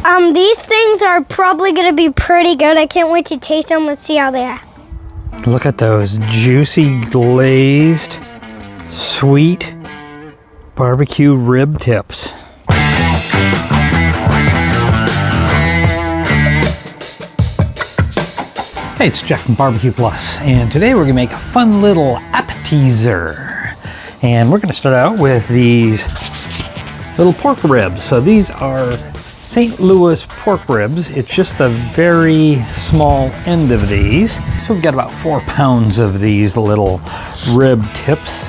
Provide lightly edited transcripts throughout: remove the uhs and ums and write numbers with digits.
These things are probably gonna be pretty good. I can't wait to taste them. Let's see how they are. Look at those juicy, glazed, sweet barbecue rib tips. Hey, it's Jeff from BBQplus, and today we're gonna make a fun little appetizer. And we're gonna start out with these little pork ribs. So these are St. Louis pork ribs. It's just the very small end of these. So we've got about 4 pounds of these little rib tips.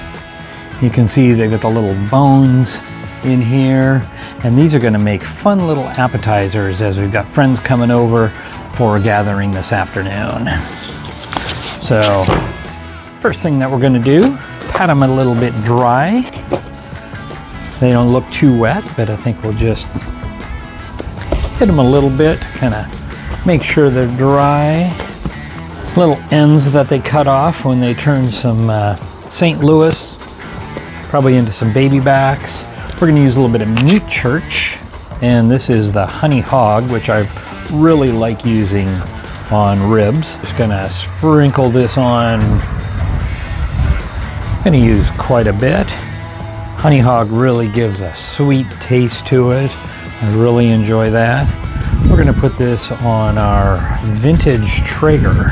You can see they've got the little bones in here. And these are gonna make fun little appetizers as we've got friends coming over for a gathering this afternoon. So first thing that we're gonna do, pat them a little bit dry. They don't look too wet, but I think we'll just hit them a little bit, kind of make sure they're dry. Little ends that they cut off when they turn some St. Louis, probably into some baby backs. We're gonna use a little bit of Meat Church, and this is the Honey Hog, which I really like using on ribs. Just gonna sprinkle this on. I'm gonna use quite a bit. Honey Hog really gives a sweet taste to it. I really enjoy that. We're gonna put this on our vintage Traeger.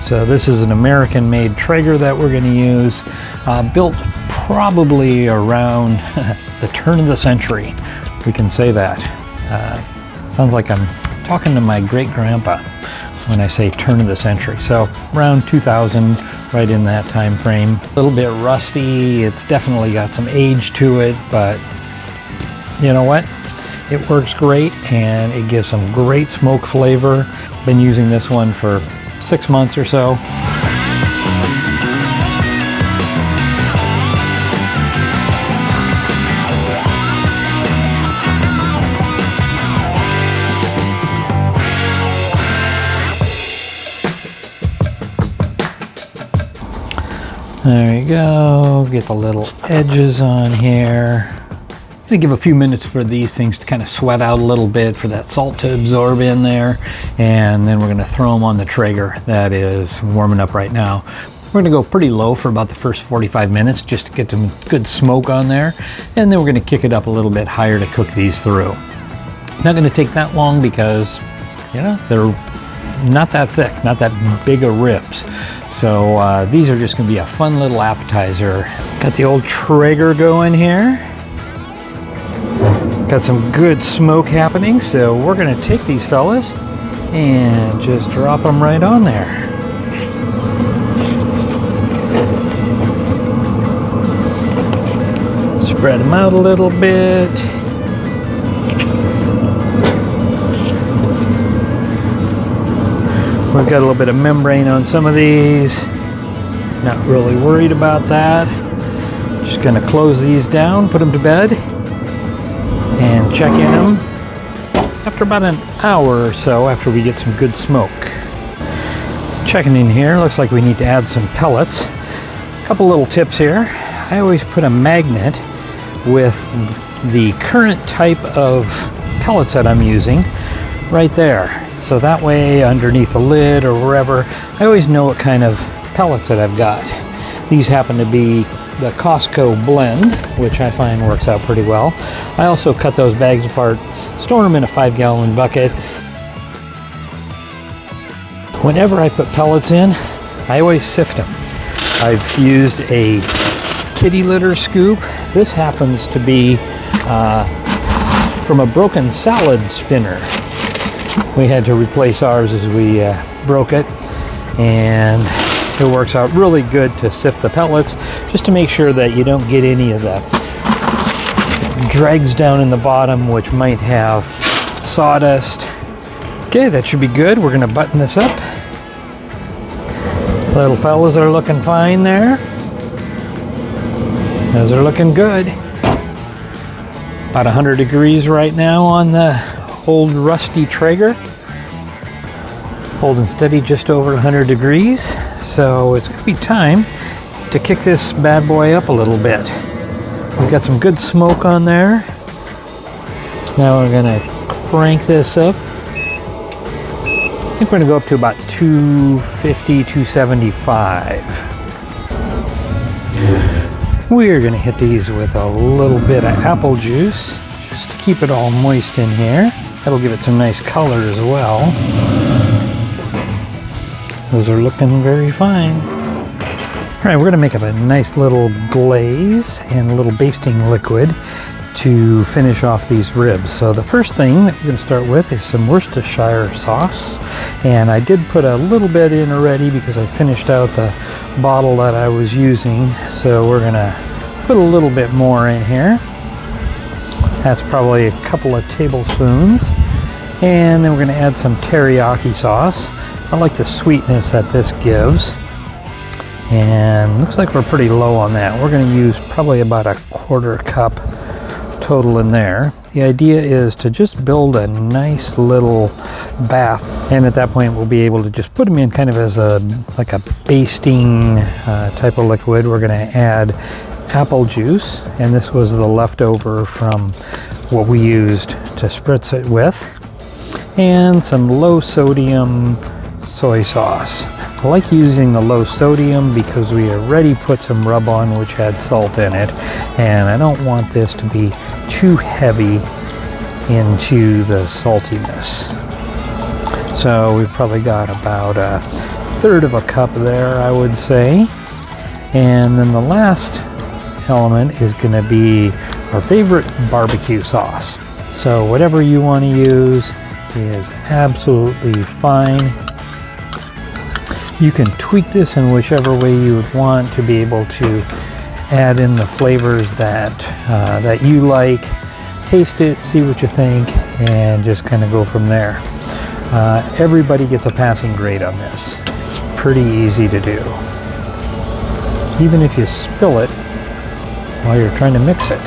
So this is an American-made Traeger that we're gonna use, built probably around the turn of the century. We can say that. Sounds like I'm talking to my great-grandpa when I say turn of the century. So around 2000, right in that time frame. A little bit rusty. It's definitely got some age to it, but you know what? It works great and it gives some great smoke flavor. Been using this one for 6 months or so. There you go, get the little edges on here. I'm gonna give a few minutes for these things to kind of sweat out a little bit, for that salt to absorb in there, and then we're gonna throw them on the Traeger that is warming up right now. We're gonna go pretty low for about the first 45 minutes just to get some good smoke on there, and then we're gonna kick it up a little bit higher to cook these through. Not gonna take that long because, you know, they're not that thick, not that big of ribs. So these are just gonna be a fun little appetizer. Got the old Traeger going here. Got some good smoke happening, so we're gonna take these fellas and just drop them right on there. Spread them out a little bit. We've got a little bit of membrane on some of these. Not really worried about that. Just gonna close these down, put them to bed, and check in them after about an hour or so after we get some good smoke. Checking in here, looks like we need to add some pellets. A couple little tips here. I always put a magnet with the current type of pellets that I'm using right there. So that way, underneath the lid or wherever, I always know what kind of pellets that I've got. These happen to be the Costco blend, which I find works out pretty well. I also cut those bags apart, store them in a 5-gallon bucket. Whenever I put pellets in, I always sift them. I've used a kitty litter scoop. This happens to be from a broken salad spinner. We had to replace ours as we broke it, and it works out really good to sift the pellets just to make sure that you don't get any of the dregs down in the bottom, which might have sawdust. Okay, that should be good. We're gonna button this up. Little fellas are looking fine there. Those are looking good. About 100 degrees right now on the old rusty Traeger. Holding steady just over 100 degrees. So it's gonna be time to kick this bad boy up a little bit. We've got some good smoke on there. Now we're gonna crank this up. I think we're gonna go up to about 250, 275. We're gonna hit these with a little bit of apple juice just to keep it all moist in here. That'll give it some nice color as well. Those are looking very fine. All right, we're gonna make up a nice little glaze and a little basting liquid to finish off these ribs. So the first thing that we're gonna start with is some Worcestershire sauce. And I did put a little bit in already because I finished out the bottle that I was using. So we're gonna put a little bit more in here. That's probably a couple of tablespoons. And then we're gonna add some teriyaki sauce. I like the sweetness that this gives. And looks like we're pretty low on that. We're gonna use probably about a 1/4 cup total in there. The idea is to just build a nice little bath, and at that point we'll be able to just put them in kind of as a like a basting type of liquid. We're going to add apple juice, and this was the leftover from what we used to spritz it with, and some low sodium soy sauce. I like using the low sodium because we already put some rub-on which had salt in it, and I don't want this to be too heavy into the saltiness. So we've probably got about 1/3 of a cup there, I would say. And then the last element is going to be our favorite barbecue sauce. So whatever you want to use is absolutely fine. You can tweak this in whichever way you would want to be able to add in the flavors that that you like. Taste it, see what you think, and just kind of go from there. Everybody gets a passing grade on this. It's pretty easy to do. Even if you spill it while you're trying to mix it.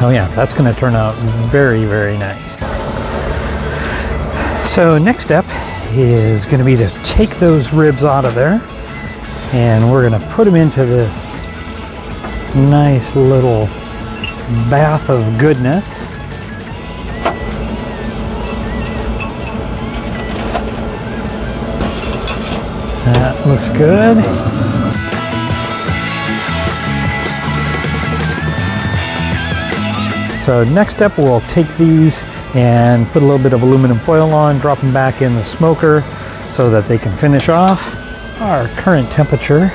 Oh yeah, that's going to turn out very, very nice. So next step is going to be to take those ribs out of there, and we're going to put them into this nice little bath of goodness. That looks good. So next step, we'll take these and put a little bit of aluminum foil on, drop them back in the smoker so that they can finish off. Our current temperature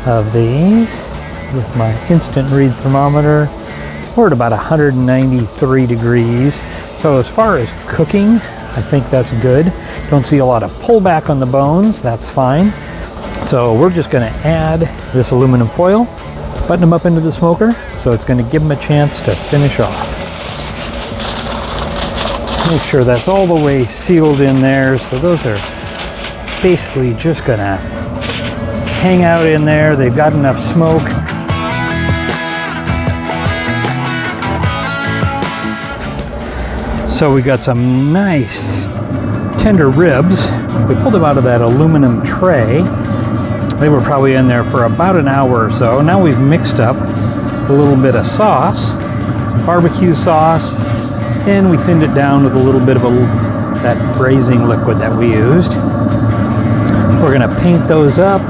of these with my instant read thermometer, we're at about 193 degrees. So as far as cooking, I think that's good. Don't see a lot of pullback on the bones, that's fine. So we're just gonna add this aluminum foil, button them up into the smoker, so it's gonna give them a chance to finish off. Make sure that's all the way sealed in there. So those are basically just gonna hang out in there. They've got enough smoke. So we got some nice tender ribs. We pulled them out of that aluminum tray. They were probably in there for about an hour or so. Now we've mixed up a little bit of sauce, some barbecue sauce, and we thinned it down with a little bit of that braising liquid that we used. We're gonna paint those up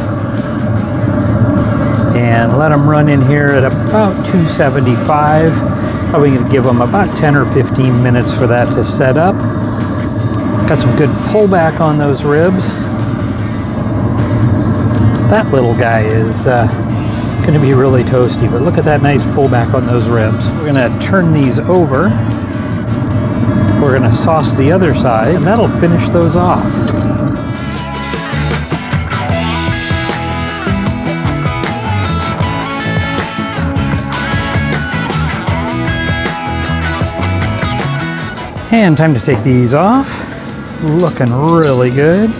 and let them run in here at about 275. Probably gonna give them about 10 or 15 minutes for that to set up. Got some good pullback on those ribs. That little guy is gonna be really toasty, but look at that nice pullback on those ribs. We're gonna turn these over. We're gonna sauce the other side, and that'll finish those off. And time to take these off. Looking really good.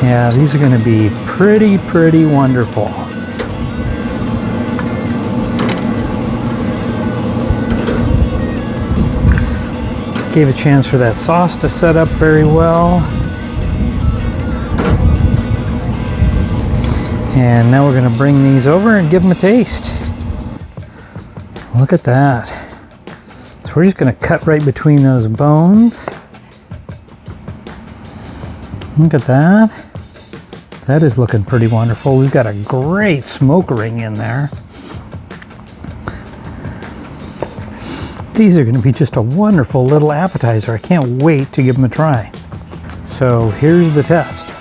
Yeah, these are gonna be pretty wonderful. Gave a chance for that sauce to set up very well. And now we're gonna bring these over and give them a taste. Look at that. So we're just gonna cut right between those bones. Look at that. That is looking pretty wonderful. We've got a great smoke ring in there. These are gonna be just a wonderful little appetizer. I can't wait to give them a try. So here's the test.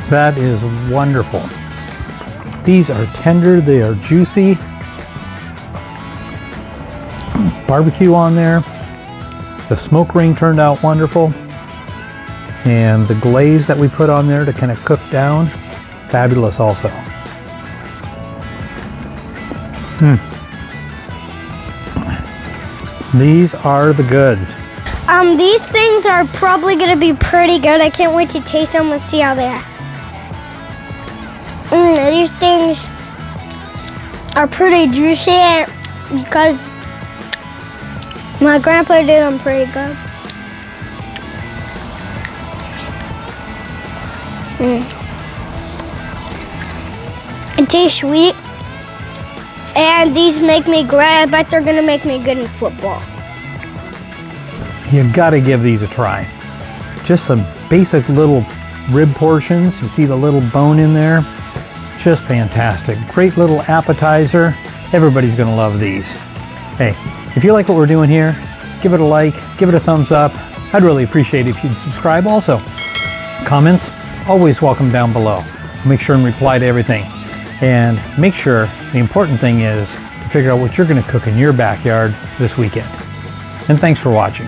That is wonderful. These are tender, they are juicy. Barbecue on there. The smoke ring turned out wonderful. And the glaze that we put on there to kind of cook down, fabulous also. These are the goods. These things are probably gonna be pretty good. I can't wait to taste them. Let's see how they are. These things are pretty juicy because my grandpa did them pretty good. It tastes sweet, and these make me great. I bet they're gonna make me good in football. You gotta give these a try. Just some basic little rib portions. You see the little bone in there? Just fantastic. Great little appetizer. Everybody's gonna love these. Hey, if you like what we're doing here, give it a like, give it a thumbs up. I'd really appreciate it if you'd subscribe also. Comments, always welcome down below. I'll make sure and reply to everything. And make sure, the important thing is to figure out what you're gonna cook in your backyard this weekend. And thanks for watching.